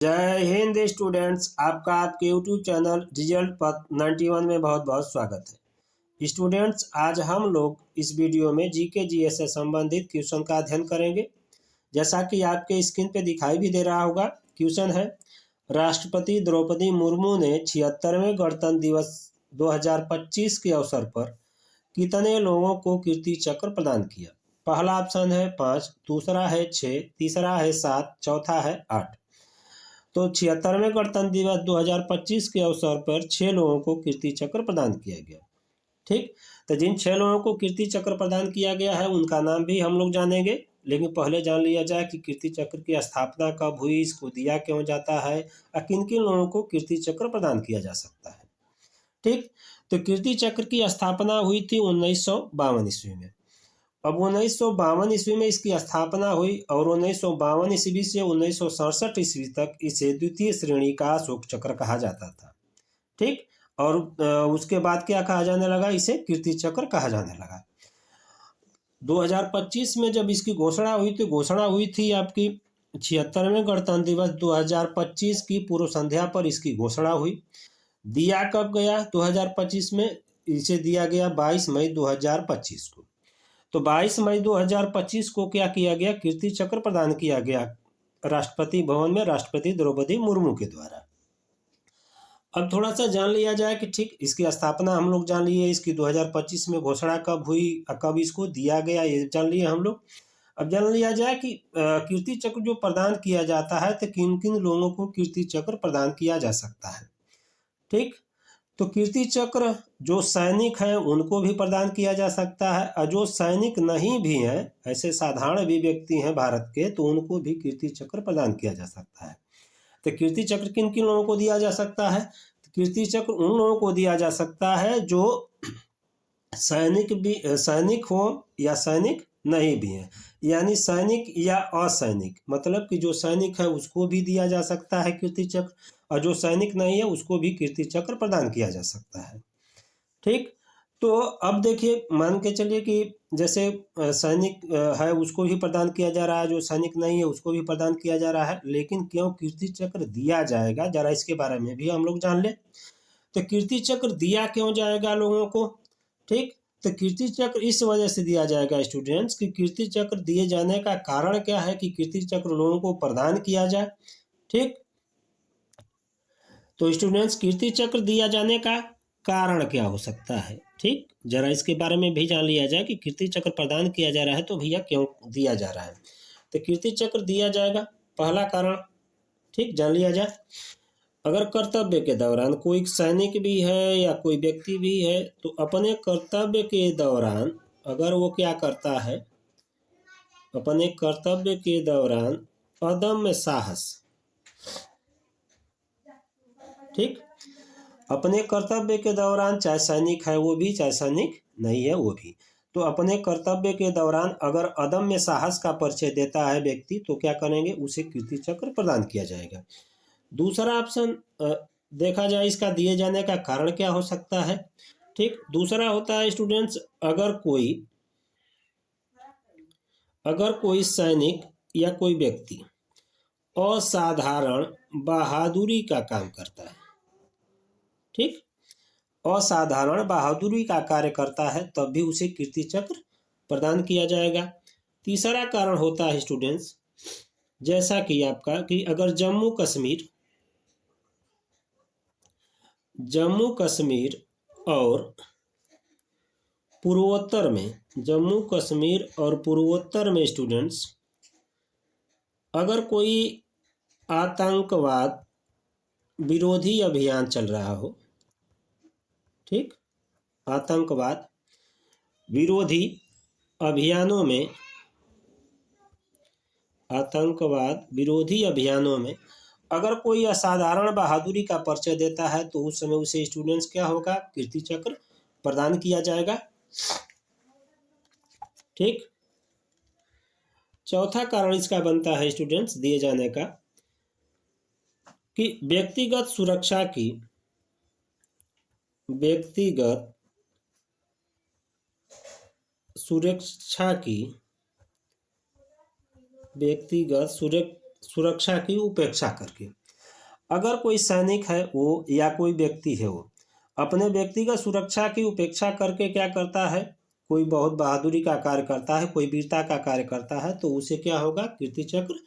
जय हिंद स्टूडेंट्स, आपका आपके यूट्यूब चैनल रिजल्ट पथ 91 में बहुत बहुत स्वागत है। स्टूडेंट्स, आज हम लोग इस वीडियो में जीके जीएस से संबंधित क्वेश्चन का अध्ययन करेंगे। जैसा कि आपके स्क्रीन पे दिखाई भी दे रहा होगा, क्वेश्चन है, राष्ट्रपति द्रौपदी मुर्मू ने 76वें गणतंत्र दिवस 2025 के अवसर पर कितने लोगों को कीर्ति चक्र प्रदान किया? पहला ऑप्शन है 5, दूसरा है 6, तीसरा है 7, चौथा है 8। तो 76वें गणतंत्र दिवस 2025 के अवसर पर 6 लोगों को कीर्ति चक्र प्रदान किया गया। ठीक, तो जिन 6 लोगों को कीर्ति चक्र प्रदान किया गया है उनका नाम भी हम लोग जानेंगे, लेकिन पहले जान लिया जाए कि कीर्ति चक्र की स्थापना कब हुई, इसको दिया क्यों जाता है और किन किन लोगों को कीर्ति चक्र प्रदान किया जा सकता है। ठीक, तो कीर्ति चक्र की स्थापना हुई थी 1952 ईस्वी में। अब 1952 ईस्वी में इसकी स्थापना हुई और 1952 ईस्वी से 1967 ईस्वी तक इसे द्वितीय श्रेणी का अशोक चक्र कहा जाता था। ठीक, और उसके बाद क्या कहा जाने लगा? इसे कीर्ति चक्र कहा जाने लगा। 2025 में जब इसकी घोषणा हुई तो घोषणा हुई थी आपकी 76वें गणतंत्र दिवस 2025 की पूर्व संध्या पर इसकी घोषणा हुई। दिया कब गया? 2025 में इसे दिया गया 22 मई 2025 को। तो 22 मई 2025 को क्या किया गया? कीर्ति चक्र प्रदान किया गया राष्ट्रपति भवन में राष्ट्रपति द्रौपदी मुर्मू के द्वारा। अब थोड़ा सा जान लिया जाए कि ठीक, इसकी स्थापना हम लोग जान लिए, इसकी 2025 में घोषणा कब हुई, कब इसको दिया गया, ये जान लिए हम लोग। अब जान लिया जाए कि कीर्ति चक्र जो प्रदान किया जाता है तो किन किन लोगों को कीर्ति चक्र प्रदान किया जा सकता है। ठीक, तो कीर्ति चक्र जो सैनिक हैं उनको भी प्रदान किया जा सकता है, और जो सैनिक नहीं भी हैं, ऐसे साधारण भी व्यक्ति हैं भारत के, तो उनको भी कीर्ति चक्र प्रदान किया जा सकता है। तो कीर्ति चक्र किन किन लोगों को दिया जा सकता है? तो कीर्ति चक्र उन लोगों को दिया जा सकता है जो सैनिक हो या सैनिक नहीं भी हैं, यानी सैनिक या असैनिक, मतलब कि जो सैनिक है उसको भी दिया जा सकता है कीर्ति चक्र, और जो सैनिक नहीं है उसको भी कीर्ति चक्र प्रदान किया जा सकता है। ठीक, तो अब देखिए, मान के चलिए कि जैसे सैनिक है उसको भी प्रदान किया जा रहा है, जो सैनिक नहीं है उसको भी प्रदान किया जा रहा है, लेकिन क्यों कीर्ति चक्र दिया जाएगा, जरा इसके बारे में भी हम लोग जान लें। तो कीर्ति चक्र दिया क्यों जाएगा लोगों को? ठीक, तो कीर्ति चक्र इस वजह से दिया जाएगा स्टूडेंट्स कि कीर्ति चक्र दिए जाने का कारण क्या है कि कीर्ति चक्र लोगों को प्रदान किया जाए। ठीक, तो स्टूडेंट्स, कीर्ति चक्र दिया जाने का कारण क्या हो सकता है? ठीक, जरा इसके बारे में भी जान लिया जाए कि कीर्ति चक्र प्रदान किया जा रहा है तो भैया क्यों दिया जा रहा है। तो कीर्ति चक्र दिया जाएगा, पहला कारण, ठीक, जान लिया जाए। अगर कर्तव्य के दौरान कोई सैनिक भी है या कोई व्यक्ति भी है तो अपने कर्तव्य के दौरान अगर वो क्या करता है, अपने कर्तव्य के दौरान अदम्य साहस, ठीक, अपने कर्तव्य के दौरान, चाहे सैनिक है वो भी, चाहे सैनिक नहीं है वो भी, तो अपने कर्तव्य के दौरान अगर अदम्य साहस का परिचय देता है व्यक्ति तो क्या करेंगे? उसे कीर्ति चक्र प्रदान किया जाएगा। दूसरा ऑप्शन देखा जाए इसका दिए जाने का कारण क्या हो सकता है। ठीक, दूसरा होता है स्टूडेंट्स, अगर कोई सैनिक या कोई व्यक्ति असाधारण बहादुरी का काम करता है, ठीक, असाधारण बहादुरी का कार्य करता है, तब भी उसे कीर्ति चक्र प्रदान किया जाएगा। तीसरा कारण होता है स्टूडेंट्स, जैसा कि आपका कि अगर जम्मू कश्मीर और पूर्वोत्तर में स्टूडेंट्स अगर कोई आतंकवाद विरोधी अभियान चल रहा हो, ठीक, आतंकवाद विरोधी अभियानों में अगर कोई असाधारण बहादुरी का परिचय देता है तो उस समय उसे स्टूडेंट्स क्या होगा? कीर्ति चक्र प्रदान किया जाएगा। ठीक, चौथा कारण इसका बनता है स्टूडेंट्स दिए जाने का कि व्यक्तिगत सुरक्षा की उपेक्षा करके, अगर कोई सैनिक है वो या कोई व्यक्ति है वो अपने व्यक्तिगत सुरक्षा की उपेक्षा करके क्या करता है, कोई बहुत बहादुरी का कार्य करता है, कोई वीरता का कार्य करता है, तो उसे क्या होगा, कीर्ति चक्र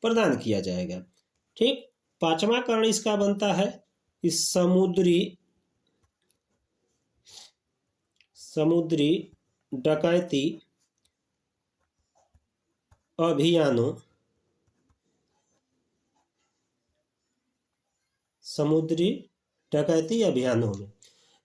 प्रदान किया जाएगा। ठीक। पांचवा कारण इसका बनता है इस समुद्री डकैती अभियानों में,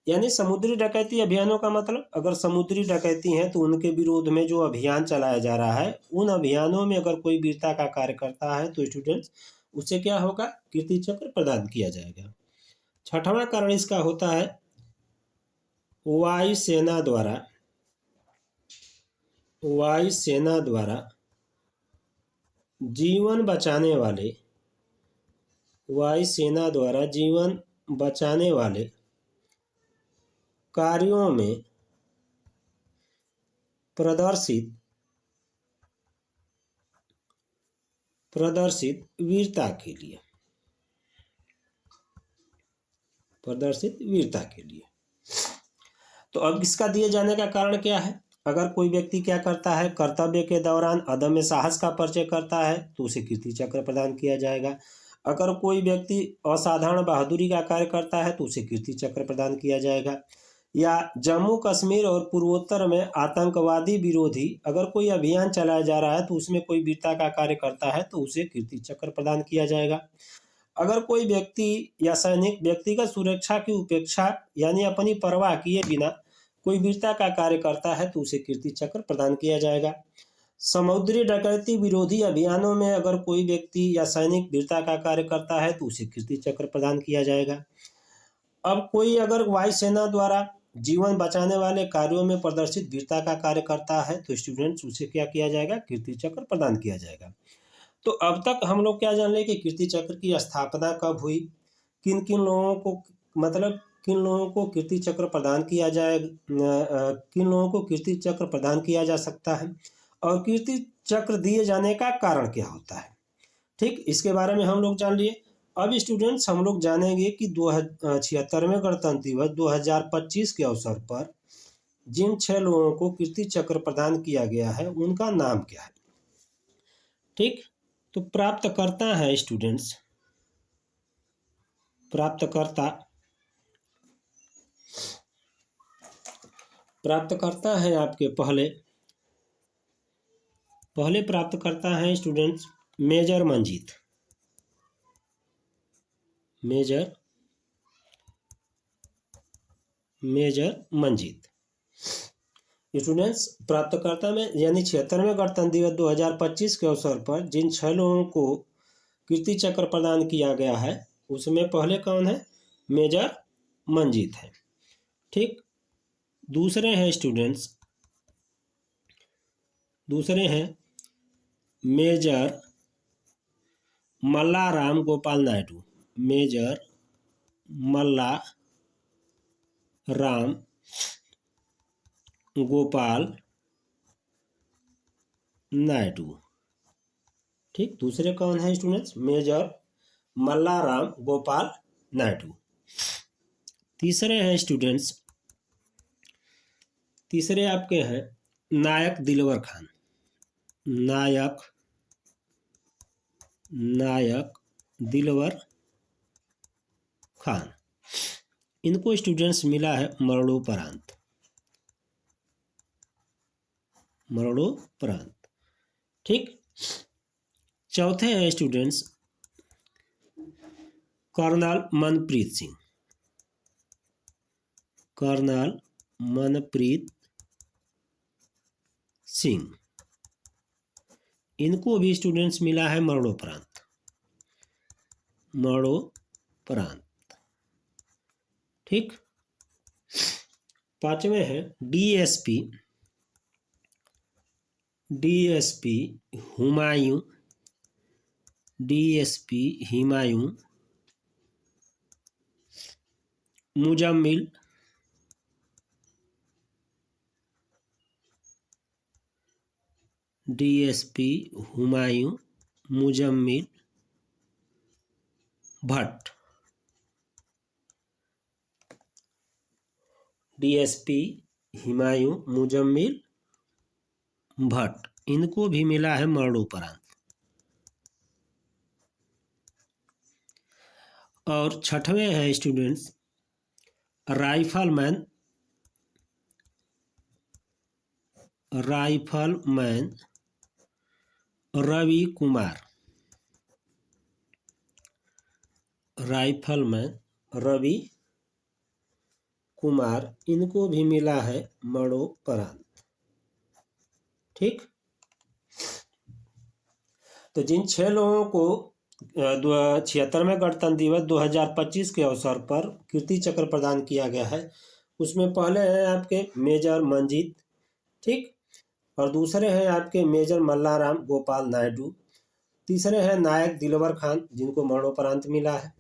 यानी समुद्री डकैती अभियानों का मतलब, अगर समुद्री डकैती हैं तो उनके विरोध में जो अभियान चलाया जा रहा है, उन अभियानों में अगर कोई वीरता का कार्य करता है तो स्टूडेंट्स उसे क्या होगा, कीर्ति चक्र प्रदान किया जाएगा। छठवां कारण इसका होता है वायुसेना द्वारा जीवन बचाने वाले कार्यों में प्रदर्शित वीरता के लिए। तो अब इसका दिए जाने का कारण क्या है, अगर कोई व्यक्ति क्या करता है, कर्तव्य के दौरान अदम्य साहस का परिचय करता है तो उसे कीर्ति चक्र प्रदान किया जाएगा। अगर कोई व्यक्ति असाधारण बहादुरी का कार्य करता है तो उसे कीर्ति चक्र प्रदान किया जाएगा। या जम्मू कश्मीर और पूर्वोत्तर में आतंकवादी विरोधी अगर कोई अभियान चलाया जा रहा है तो उसमें कोई वीरता का कार्य करता है तो उसे कीर्ति चक्र प्रदान किया जाएगा। अगर कोई व्यक्ति या सैनिक व्यक्तिगत सुरक्षा की उपेक्षा यानी अपनी परवाह किए बिना कोई वीरता का कार्य करता है तो उसे कीर्ति चक्र प्रदान किया जाएगा। समुद्री डकैती विरोधी अभियानों में अगर कोई व्यक्ति या सैनिक वीरता का कार्य करता है तो उसे कीर्ति चक्र प्रदान किया जाएगा। अब कोई अगर वायुसेना द्वारा जीवन बचाने वाले कार्यों में प्रदर्शित वीरता का कार्य करता है तो स्टूडेंट्स उसे क्या किया जाएगा, कीर्ति चक्र प्रदान किया जाएगा। तो अब तक हम लोग क्या जान ले कि कीर्ति चक्र की स्थापना कब हुई, किन किन लोगों को कीर्ति चक्र प्रदान किया जाए, किन लोगों को कीर्ति चक्र प्रदान किया जा सकता है और कीर्ति चक्र दिए जाने का कारण क्या होता है। ठीक, इसके बारे में हम लोग जान लिए। अब स्टूडेंट्स हम लोग जानेंगे कि 76वें गणतंत्र दिवस 2025 के अवसर पर जिन 6 लोगों को कीर्ति चक्र प्रदान किया गया है उनका नाम क्या है। ठीक, तो प्राप्तकर्ता है स्टूडेंट्स, प्राप्तकर्ता है आपके पहले प्राप्तकर्ता हैं स्टूडेंट्स मेजर मंजीत। स्टूडेंट्स प्राप्तकर्ता में यानी 76वें गणतंत्र दिवस 2025 के अवसर पर जिन 6 लोगों को कीर्ति चक्र प्रदान किया गया है उसमें पहले कौन है, मेजर मंजीत है। ठीक, दूसरे हैं मेजर मल्लाराम गोपाल नायडू, मेजर मल्लाराम गोपाल नायडू। ठीक, दूसरे कौन है स्टूडेंट्स, मेजर मल्लाराम गोपाल नायडू। तीसरे हैं स्टूडेंट्स, तीसरे आपके हैं नायक दिलवर खान। इनको स्टूडेंट्स मिला है मरणोपरांत। ठीक, चौथे हैं स्टूडेंट्स कर्नल मनप्रीत सिंह। इनको भी स्टूडेंट्स मिला है मरणोपरांत। ठीक, पांचवें हैं डीएसपी हुमायूं मुजम्मिल भट्ट, डीएसपी हुमायूं मुजम्मिल भट्ट, इनको भी मिला है मरणोपरांत। और छठवें हैं students rifleman Ravi Kumar, rifleman Ravi Kumar, इनको भी मिला है मरणोपरांत। ठीक, तो जिन 6 लोगों को 76वें गणतंत्र दिवस 2025 के अवसर पर कीर्ति चक्र प्रदान किया गया है, उसमें पहले हैं आपके मेजर मंजीत, ठीक, और दूसरे हैं आपके मेजर मल्लाराम गोपाल नायडू, तीसरे हैं नायक दिलवर खान, जिनको मरणोपरांत मिला है,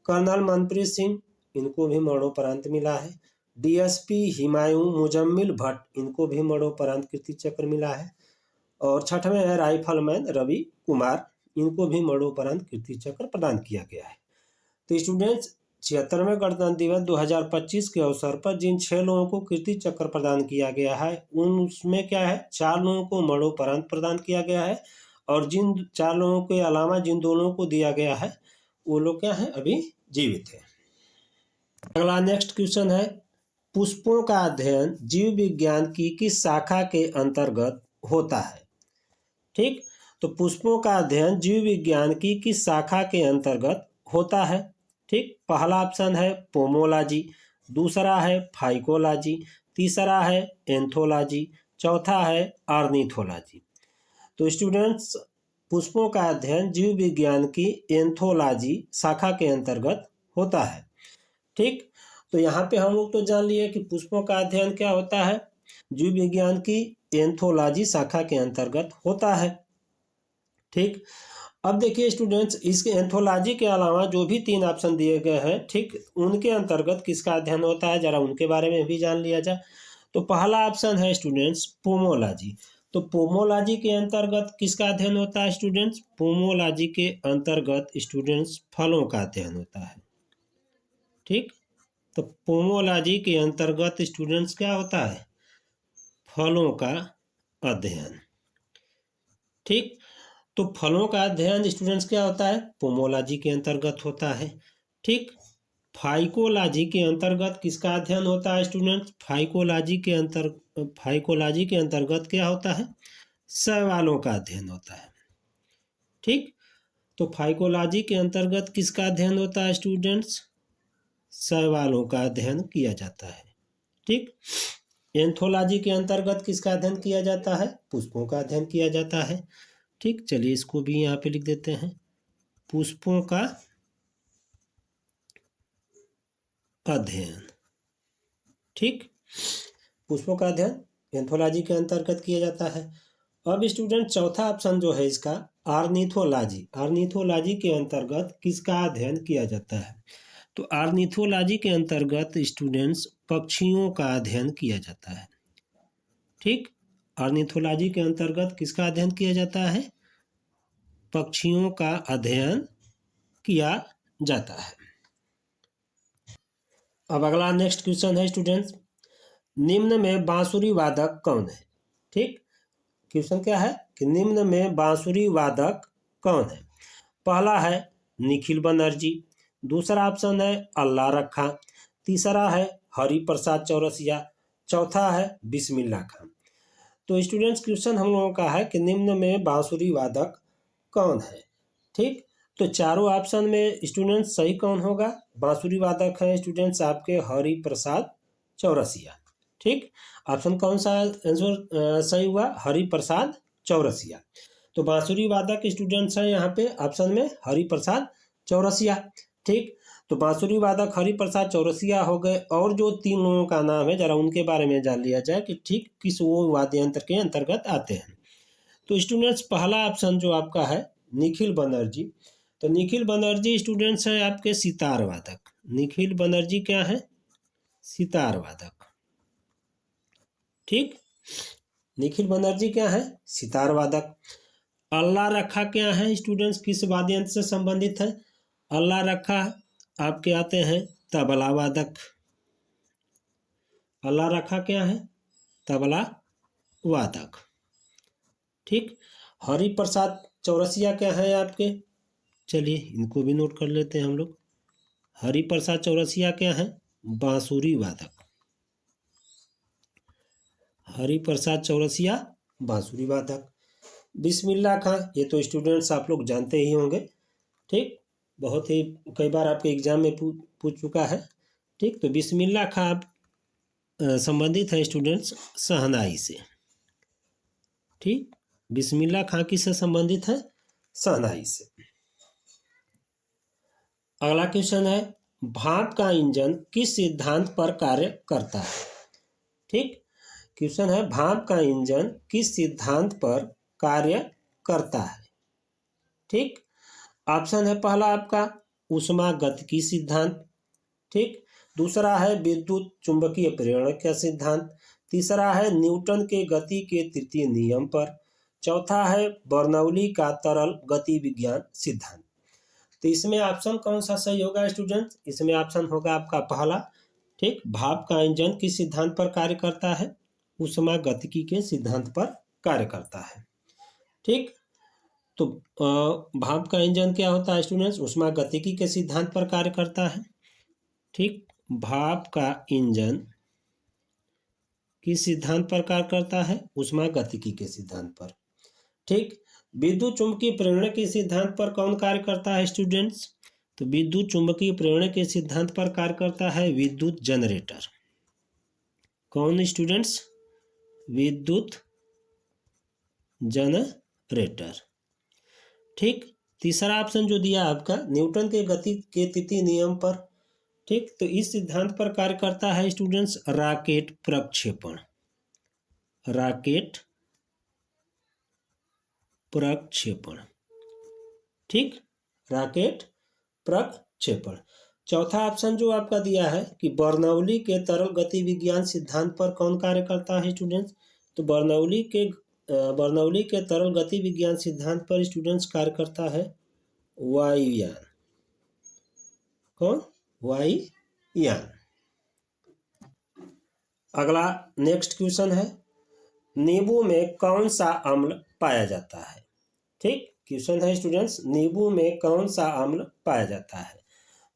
कर्नल मनप्रीत सिंह, इनको भी मरणोपरांत मिला है, डीएसपी हुमायूं मुजम्मिल भट्ट, इनको भी मरणोपरांत कीर्ति चक्र मिला है, और छठवें है राइफलमैन रवि कुमार, इनको भी मरणोपरांत कीर्ति चक्र प्रदान किया गया है। तो स्टूडेंट्स 76वें गणतंत्र दिवस 2025 के अवसर पर जिन 6 लोगों को कीर्ति चक्र प्रदान किया गया है, उसमें क्या है 4 लोगों को मरणोपरांत प्रदान किया गया है, और जिन 4 लोगों के अलावा जिन 2 लोगों को दिया गया है वो लोग क्या है, अभी जीवित है। अगला नेक्स्ट क्वेश्चन है, पुष्पों का अध्ययन जीव विज्ञान की किस शाखा के अंतर्गत होता है? ठीक, तो पुष्पों का अध्ययन जीव विज्ञान की किस शाखा के अंतर्गत होता है? ठीक, पहला ऑप्शन है पोमोलॉजी, दूसरा है फाइकोलॉजी, तीसरा है एंथोलॉजी, चौथा है ऑर्निथोलॉजी। तो स्टूडेंट्स पुष्पों का अध्ययन जीव विज्ञान की एंथोलॉजी शाखा के अंतर्गत होता है। ठीक, तो यहाँ पे हम लोग तो जान लिए कि पुष्पों का अध्ययन क्या होता है, जीव विज्ञान की एंथोलॉजी शाखा के अंतर्गत होता है। ठीक, अब देखिए स्टूडेंट्स इसके एंथोलॉजी के अलावा जो भी 3 ऑप्शन दिए गए हैं, ठीक, उनके अंतर्गत किसका अध्ययन होता है, जरा उनके बारे में भी जान लिया जाए। तो पहला ऑप्शन है स्टूडेंट्स पोमोलॉजी। तो पोमोलॉजी के अंतर्गत किसका अध्ययन होता है स्टूडेंट्स? पोमोलॉजी के अंतर्गत स्टूडेंट्स फलों का अध्ययन होता है। ठीक, तो पोमोलॉजी के अंतर्गत स्टूडेंट्स क्या होता है? फलों का अध्ययन। ठीक, तो फलों का अध्ययन स्टूडेंट्स क्या होता है? पोमोलॉजी के अंतर्गत होता है। ठीक, फाइकोलॉजी के अंतर्गत किसका अध्ययन होता है स्टूडेंट्स? फाइकोलॉजी के अंतर्गत क्या होता है? शैवालों का अध्ययन होता है। ठीक, तो फाइकोलॉजी के अंतर्गत किसका अध्ययन होता है स्टूडेंट्स? शैवालों का अध्ययन किया जाता है। ठीक, एंथोलॉजी के अंतर्गत किसका अध्ययन किया जाता है? पुष्पों का अध्ययन किया जाता है। ठीक, चलिए इसको भी यहाँ पे लिख देते हैं, पुष्पों का अध्ययन। ठीक, पुष्पों का अध्ययन एंथोलॉजी के अंतर्गत किया जाता है। अब स्टूडेंट चौथा ऑप्शन जो है इसका ऑर्निथोलॉजी, ऑर्निथोलॉजी के अंतर्गत किसका अध्ययन किया जाता है? तो ऑर्निथोलॉजी के अंतर्गत स्टूडेंट्स पक्षियों का अध्ययन किया जाता है। ठीक, ऑर्निथोलॉजी के अंतर्गत किसका अध्ययन किया जाता है? पक्षियों का अध्ययन किया जाता है। अब अगला नेक्स्ट क्वेश्चन है स्टूडेंट्स, निम्न में बांसुरी वादक कौन है? ठीक, क्वेश्चन क्या है कि निम्न में बांसुरी वादक कौन है? पहला है निखिल बनर्जी, दूसरा ऑप्शन है अल्लाह रखा, तीसरा है हरि प्रसाद चौरसिया, चौथा है बिस्मिल्लाह खान। तो स्टूडेंट्स क्वेश्चन हम लोगों का है कि निम्न में बांसुरी वादक कौन है? ठीक, तो चारों ऑप्शन में स्टूडेंट्स सही कौन होगा? बांसुरी वादक है स्टूडेंट्स आपके हरि प्रसाद चौरसिया। ठीक, ऑप्शन कौन सा आंसर सही हुआ? हरि प्रसाद चौरसिया। तो बांसुरी वादक स्टूडेंट्स है यहाँ पे ऑप्शन में हरि प्रसाद चौरसिया। ठीक, तो बांसुरी वादक हरि प्रसाद चौरसिया हो गए, और जो 3 लोगों का नाम है जरा उनके बारे में जान लिया जाए कि ठीक किस वो वाद्य यंत्र के अंतर्गत आते हैं। तो स्टूडेंट्स पहला ऑप्शन जो आपका है निखिल बनर्जी, तो निखिल बनर्जी स्टूडेंट्स हैं आपके सितार वादक। निखिल बनर्जी क्या है? सितार वादक। ठीक, निखिल बनर्जी क्या है? सितार वादक। अल्लाह रखा क्या है स्टूडेंट्स? किस वाद्य यंत्र से संबंधित है? अल्लाह रखा आपके आते हैं तबला वादक। अल्लाह रखा क्या है? तबला वादक। ठीक। हरि प्रसाद चौरसिया क्या है आपके? चलिए इनको भी नोट कर लेते हैं हम लोग। हरि प्रसाद चौरसिया क्या है? बांसुरी वादक। हरि प्रसाद चौरसिया बांसुरी वादक। बिस्मिल्लाह खां, ये तो स्टूडेंट्स आप लोग जानते ही होंगे। ठीक, बहुत ही कई बार आपके एग्जाम में पूछ चुका है। ठीक, तो बिस्मिल्लाह खां आप संबंधित है स्टूडेंट्स शहनाई से। ठीक, बिस्मिल्लाह खां किससे संबंधित है? शहनाई से। अगला क्वेश्चन है, भाप का इंजन किस सिद्धांत पर कार्य करता है? ठीक, क्वेश्चन है भाप का इंजन किस सिद्धांत पर कार्य करता है? ठीक, ऑप्शन है पहला आपका ऊष्मागतिकी सिद्धांत। ठीक, दूसरा है विद्युत चुंबकीय प्रेरण का सिद्धांत। तीसरा है न्यूटन के गति के तृतीय नियम पर। चौथा है बर्नौली का तरल गति विज्ञान सिद्धांत। तो इसमें ऑप्शन कौन सा सही होगा स्टूडेंट्स? इसमें ऑप्शन होगा आपका पहला। ठीक, भाप का इंजन किस सिद्धांत पर कार्य करता है? ऊष्मागतिकी के सिद्धांत पर कार्य करता है। ठीक, तो भाप का इंजन क्या होता है स्टूडेंट्स? ऊष्मागतिकी के सिद्धांत पर कार्य करता है। ठीक, भाप का इंजन किस सिद्धांत पर कार्य करता है? ऊष्मागतिकी के सिद्धांत पर। ठीक, विद्युत चुंबकीय प्रेरण के सिद्धांत पर कौन कार्य करता है स्टूडेंट्स? तो विद्युत चुंबकीय प्रेरण के सिद्धांत पर कार्य करता है विद्युत जनरेटर। कौन स्टूडेंट्स? विद्युत जनरेटर। ठीक, तीसरा ऑप्शन जो दिया आपका न्यूटन के गति के तृतीय नियम पर। ठीक, तो इस सिद्धांत पर कार्य करता है स्टूडेंट्स रॉकेट प्रक्षेपण। रॉकेट प्रक्षेपण। ठीक, रॉकेट प्रक्षेपण। चौथा ऑप्शन जो आपका दिया है कि बर्नौली के तरल गति विज्ञान सिद्धांत पर कौन कार्य करता है स्टूडेंट्स? तो बर्नौली के तरल गति विज्ञान सिद्धांत पर स्टूडेंट्स कार्य करता है वायुयान। कौन? वायुयान। अगला नेक्स्ट क्वेश्चन है, नींबू में कौन सा अम्ल पाया जाता है? ठीक, क्वेश्चन है स्टूडेंट्स, नींबू में कौन सा अम्ल पाया जाता है?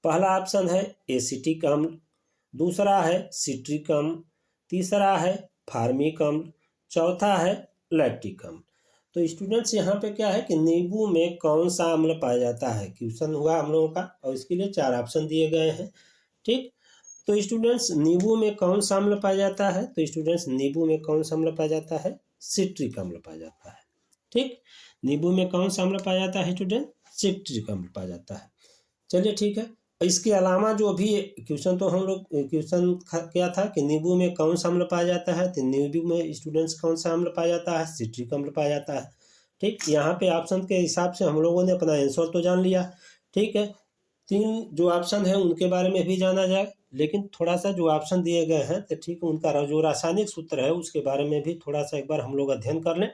पहला ऑप्शन है एसिटिक अम्ल, दूसरा है सिट्रिक अम्ल, तीसरा है फार्मिक अम्ल, चौथा है लैक्टिक अम्ल। तो स्टूडेंट्स यहाँ पे क्या है कि नींबू में कौन सा अम्ल पाया जाता है, क्वेश्चन हुआ हम लोगों का, और इसके लिए 4 ऑप्शन दिए गए हैं। ठीक, तो स्टूडेंट्स नींबू में कौन सा अम्ल पाया जाता है? तो स्टूडेंट्स नींबू में कौन सा अम्ल पाया जाता है? सिट्रिक अम्ल पाया जाता है। ठीक, नींबू में कौन सा अम्ल पाया जाता है स्टूडेंट? सिट्रिक अम्ल पाया जाता है। चलिए ठीक है, इसके अलावा जो भी क्वेश्चन, तो हम लोग क्वेश्चन क्या था कि नींबू में कौन सा अम्ल पाया जाता है? तो नींबू में स्टूडेंट्स कौन सा अम्ल पाया जाता है? सिट्रिक अम्ल पाया जाता है। ठीक, यहाँ पे ऑप्शन के हिसाब से हम लोगों ने अपना आंसर तो जान लिया। ठीक है, 3 जो ऑप्शन है उनके बारे में भी जाना जाए, लेकिन थोड़ा सा जो ऑप्शन दिए गए हैं तो ठीक उनका जो रासायनिक सूत्र है उसके बारे में भी थोड़ा सा एक बार हम लोग अध्ययन कर लें।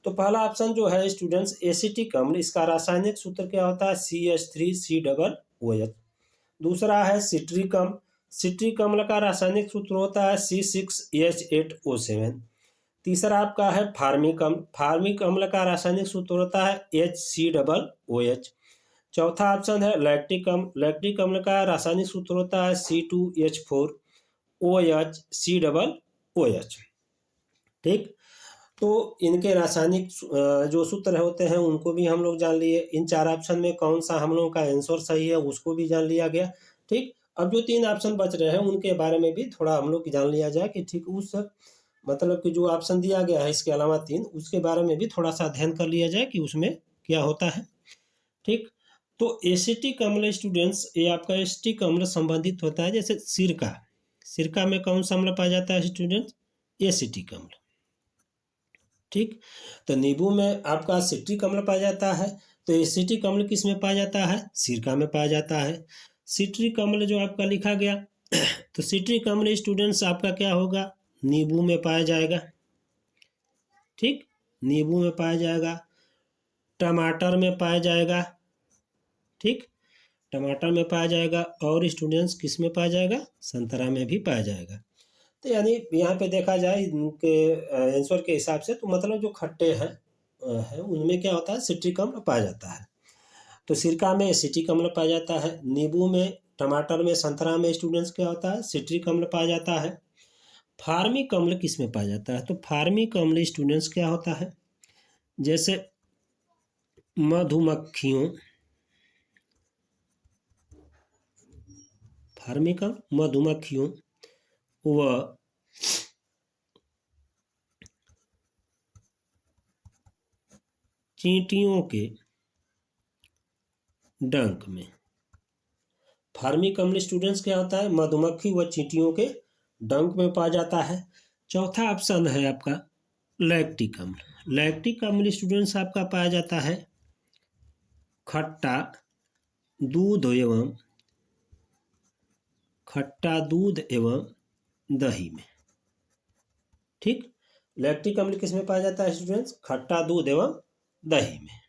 तो पहला ऑप्शन जो है स्टूडेंट्स एसिटिक अम्ल, इसका रासायनिक सूत्र क्या होता है? CH3COOH। दूसरा है सिट्रिक अम्ल, सिट्रिक अम्ल का रासायनिक सूत्र होता है C6H8O7। तीसरा आपका है फार्मिक अम्ल, फार्मिक अम्ल का रासायनिक सूत्र होता है HCOOH। चौथा ऑप्शन है लैक्टिक अम्ल, लैक्टिक अम्ल का रासायनिक सूत्र होता है C2H4OHCOOH। ठीक, तो इनके रासायनिक जो सूत्र होते हैं उनको भी हम लोग जान लिए। इन 4 ऑप्शन में कौन सा हम लोगों का आंसर सही है उसको भी जान लिया गया। ठीक, अब जो 3 ऑप्शन बच रहे हैं उनके बारे में भी थोड़ा हम लोग जान लिया जाए कि ठीक उस मतलब कि जो ऑप्शन दिया गया है इसके अलावा 3, उसके बारे में भी थोड़ा सा अध्ययन कर लिया जाए कि उसमें क्या होता है। ठीक, तो एसिटिक अम्ल स्टूडेंट्स, ये आपका एसिटिक अम्ल संबंधित होता है जैसे सिरका, सिरका में कौन सा अम्ल पाया जाता है स्टूडेंट्स? एसिटिक अम्ल। ठीक, तो नींबू में आपका सिट्रिक अम्ल पाया जाता है, तो एसिटिक अम्ल किस में पाया जाता है? सिरका में पाया जाता है। सिट्रिक अम्ल जो आपका लिखा गया तो सिट्रिक अम्ल स्टूडेंट्स आपका क्या होगा? नींबू में पाया जाएगा। ठीक, नींबू में पाया जाएगा, टमाटर में पाया जाएगा। ठीक, टमाटर में पाया जाएगा और स्टूडेंट्स किस में पाया जाएगा, संतरा में भी पाया जाएगा। तो यानी यहाँ पे देखा जाए इनके आंसर के हिसाब से तो मतलब जो खट्टे हैं उनमें क्या होता है, सिट्रिक अम्ल पाया जाता है। तो सिरका में सिट्रिक अम्ल पाया जाता है, नींबू में, टमाटर में, संतरा में स्टूडेंट्स क्या होता है, सिट्रिक अम्ल पाया जाता है। फार्मिक अम्ल किस में पाया जाता है, तो फार्मिक अम्ल स्टूडेंट्स क्या होता है, जैसे मधुमक्खियों, फार्मिक अम्ल मधुमक्खियों व चींटियों के डंक में। फार्मिक अम्ल स्टूडेंट्स क्या होता है, मधुमक्खी व चींटियों के डंक में पाया जाता है। चौथा ऑप्शन है आपका लैक्टिक अम्ल। लैक्टिक अम्ल स्टूडेंट्स आपका पाया जाता है खट्टा दूध एवं दही में। ठीक, लैक्टिक अम्ल किस में पाया जाता है स्टूडेंट्स, खट्टा दूध एवं दही में।